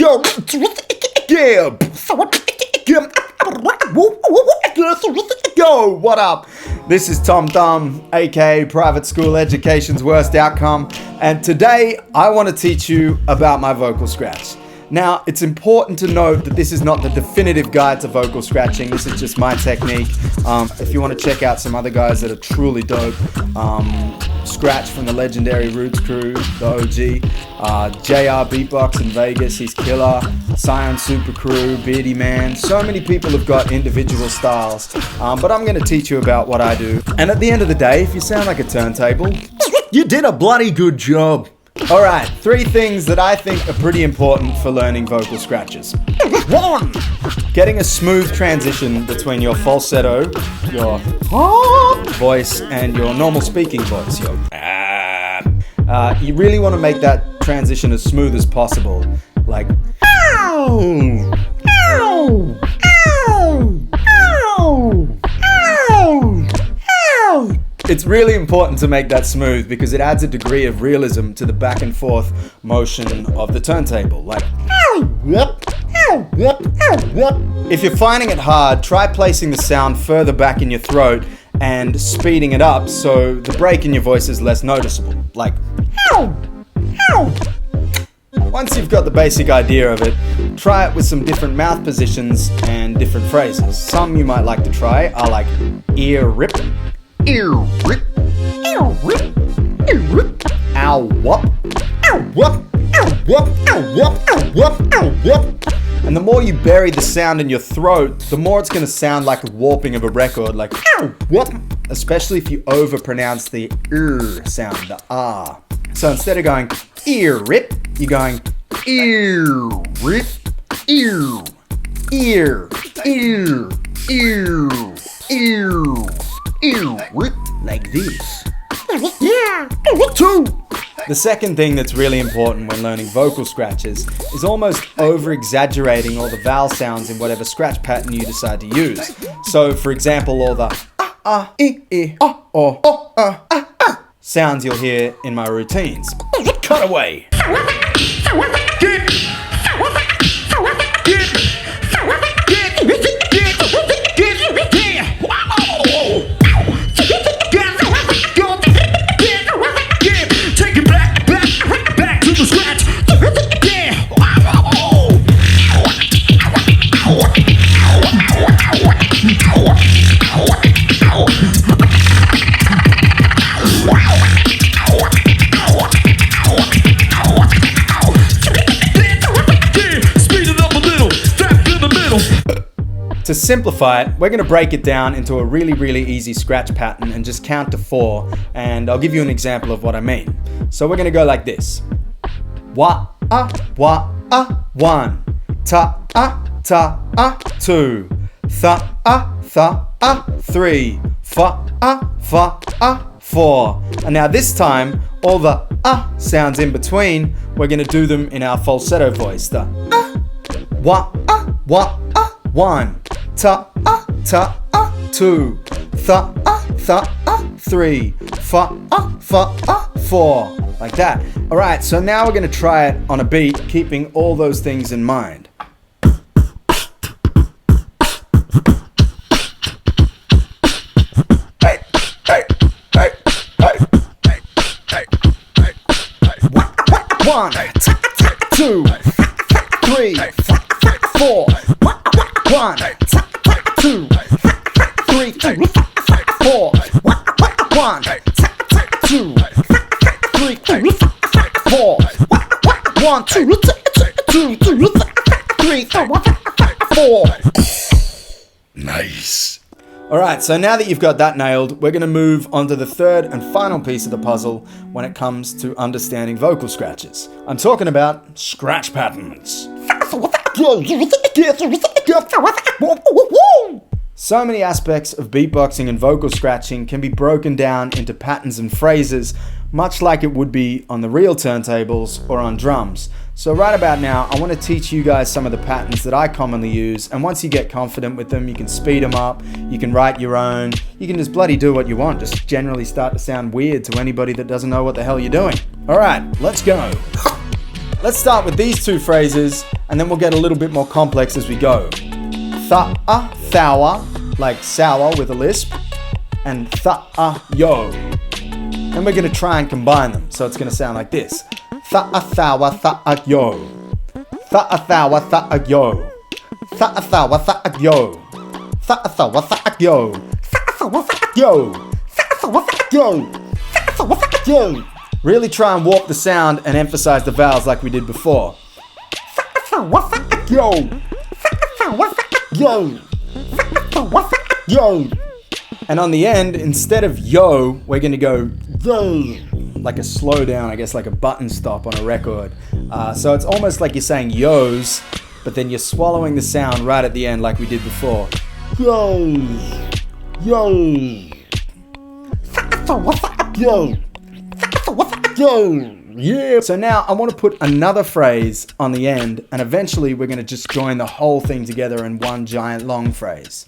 Yo, what up? This is Tom Thum, aka Private School Education's Worst Outcome, and today I want to teach you about my vocal scratch. Now, it's important to note that this is not the definitive guide to vocal scratching. This is just my technique. If you want to check out some other guys that are truly dope, Scratch from the legendary Roots crew, the OG, JR Beatbox in Vegas, he's killer, Scion Super Crew, Beardy Man, so many people have got individual styles, but I'm going to teach you about what I do. And at the end of the day, if you sound like a turntable, you did a bloody good job. Alright, 3 things that I think are pretty important for learning vocal scratches. 1. Getting a smooth transition between your falsetto, your voice, and your normal speaking voice. You really want to make that transition as smooth as possible. Like, it's really important to make that smooth because it adds a degree of realism to the back and forth motion of the turntable. Like, if you're finding it hard, try placing the sound further back in your throat and speeding it up so the break in your voice is less noticeable. Like, once you've got the basic idea of it, try it with some different mouth positions and different phrases. Some you might like to try are like ear rip, ear rip, ear rip, ear rip, ow whoop, ow whoop, ow whoop, ow whoop, ow whoop, ow whoop. And the more you bury the sound in your throat, the more it's going to sound like a warping of a record, like ow whoop, especially if you overpronounce the sound, the ah. So instead of going ear rip, you're going ear rip, ear, ear, ear, ear, ear, ear rip, like this. 2. The second thing that's really important when learning vocal scratches is almost over-exaggerating all the vowel sounds in whatever scratch pattern you decide to use. So, for example, all the sounds you'll hear in my routines. Cut away. To simplify it, we're going to break it down into a really easy scratch pattern and just count to 4, and I'll give you an example of what I mean. So we're going to go like this. Wa, 1. Ta, 2. Tha, 3. Fa, 4. And now this time, all the sounds in between, we're going to do them in our falsetto voice. The wa, 1. Ta, 2. Tha, 3. Fa, 4. Like that. Alright, so now we're going to try it on a beat, keeping all those things in mind. 1, 2, 3, 4. 1, 2, 3, 4. 1, 2, 3, 4. 1, 2, 3, 4. Nice. Alright, so now that you've got that nailed, we're going to move on to the third and final piece of the puzzle when it comes to understanding vocal scratches. I'm talking about scratch patterns. So many aspects of beatboxing and vocal scratching can be broken down into patterns and phrases, much like it would be on the real turntables or on drums. So right about now, I want to teach you guys some of the patterns that I commonly use, and once you get confident with them, you can speed them up, you can write your own, you can just bloody do what you want, just generally start to sound weird to anybody that doesn't know what the hell you're doing. Alright, let's go. Let's start with these 2 phrases, and then we'll get a little bit more complex as we go. Tha-a, thower, like sour with a lisp, and tha-a, yo. And we're gonna try and combine them, so it's gonna sound like this. Tha-a, thower, tha-a, yo. Tha-a, thower, tha-a, yo. Tha-a, thower, tha-a, yo. Tha-a, thower, tha-a, yo. Tha-a, thower, tha-a, yo. Tha-a, thower, tha-a, yo. Tha-a, thower, tha-a, yo. Really try and warp the sound and emphasize the vowels like we did before. Tha-a, thower, tha-a, yo. Tha-a, thower, tha-a, yo. Tha-a, thower, tha-a, yo. And on the end, instead of yo, we're gonna go yo, like a slowdown, I guess, like a button stop on a record. So it's almost like you're saying yo's, but then you're swallowing the sound right at the end like we did before. Yo, yo, yo, yo, yeah. So now I want to put another phrase on the end, and eventually we're going to just join the whole thing together in one giant long phrase.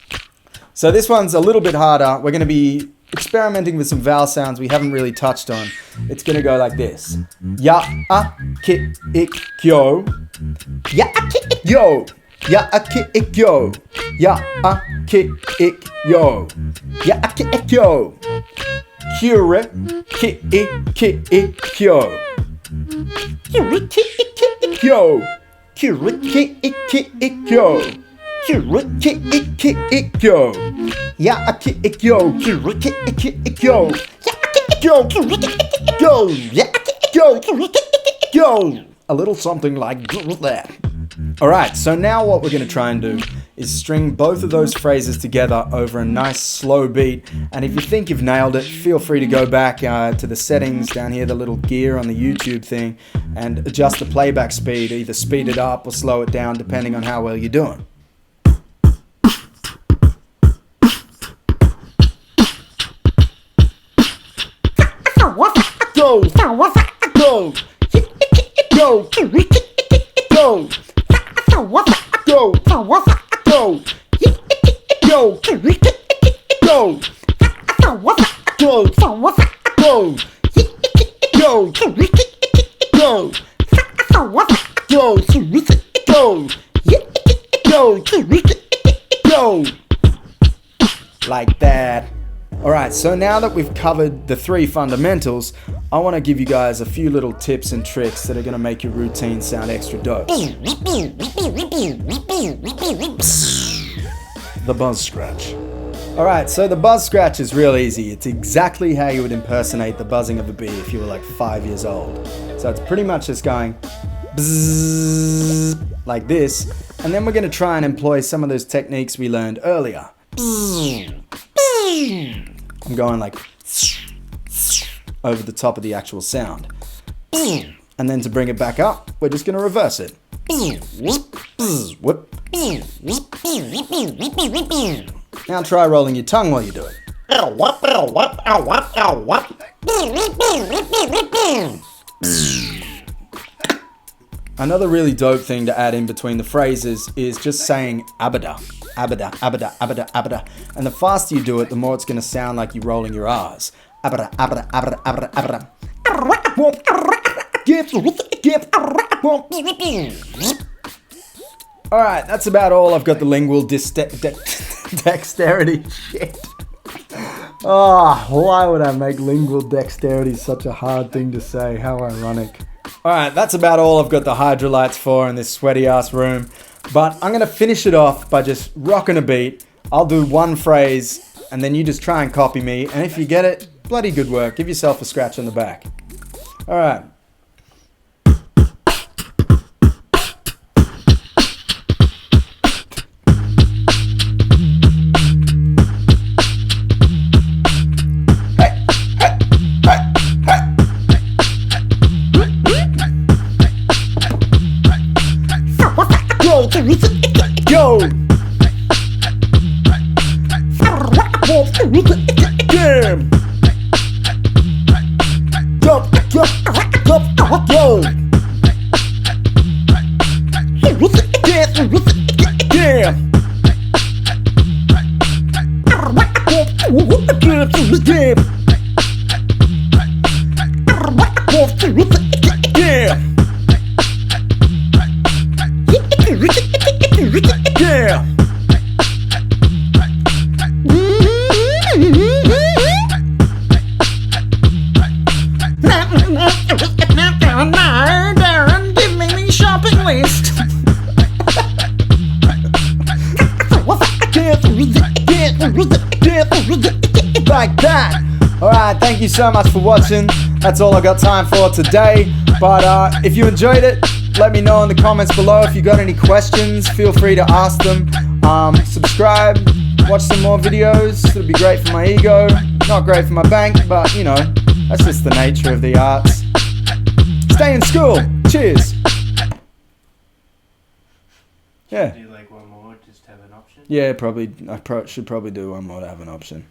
So this one's a little bit harder. We're going to be experimenting with some vowel sounds we haven't really touched on. It's going to go like this. Ya, a, ki, ik, yo. Ya, a, ki, ik, yo. Ya, a, ki, ik, yo. Ya, a, ki, ik, yo. Ya, a, ki, ik, yo. Cure, ki, ik, yo. Cure, ki, ik, yo. Cure, ki, ik, yo. Cure, ki, ik, yo. Ya, a, ki, ik, yo. Cure, ki, ik, yo. Ya, a, ki, ik, yo. Cure, ki, ik, yo. Ya, a, ki, ik, yo. Cure, ki, ik, yo. A little something like that. Alright, so now what we're going to try and do is string both of those phrases together over a nice slow beat. And if you think you've nailed it, feel free to go back to the settings down here, the little gear on the YouTube thing, and adjust the playback speed, either speed it up or slow it down depending on how well you're doing. Go, go, go, go, go, go. Go, go, go, go, go, go, like that. Alright, so now that we've covered the three fundamentals, I want to give you guys a few little tips and tricks that are going to make your routine sound extra dope. The buzz scratch. Alright, so the buzz scratch is real easy. It's exactly how you would impersonate the buzzing of a bee if you were like 5 years old. So it's pretty much just going bzzz, like this, and then we're going to try and employ some of those techniques we learned earlier. I'm going like over the top of the actual sound. And then to bring it back up, we're just going to reverse it. Whoop. Now try rolling your tongue while you do it. Another really dope thing to add in between the phrases is just saying abada, abada, abada, abada, abada. And the faster you do it, the more it's going to sound like you're rolling your R's. Abada, abada, abada, abada, abada. Alright, that's about all. I've got the lingual dexterity. Shit. Oh, why would I make lingual dexterity such a hard thing to say? How ironic. Alright, that's about all I've got the hydrolytes for in this sweaty ass room. But I'm going to finish it off by just rocking a beat. I'll do one phrase and then you just try and copy me. And if you get it, bloody good work. Give yourself a scratch on the back. Alright. Go! Damn! Go! Go! Go! Go! Damn! Damn! Like that. Alright, thank you so much for watching. That's all I got time for today. But if you enjoyed it, let me know in the comments below. If you got any questions, feel free to ask them. Subscribe, watch some more videos. It'll be great for my ego. Not great for my bank, but you know, that's just the nature of the arts. Stay in school. Cheers. Yeah. Do like one more, just have an option? Yeah, probably. I should probably do one more to have an option.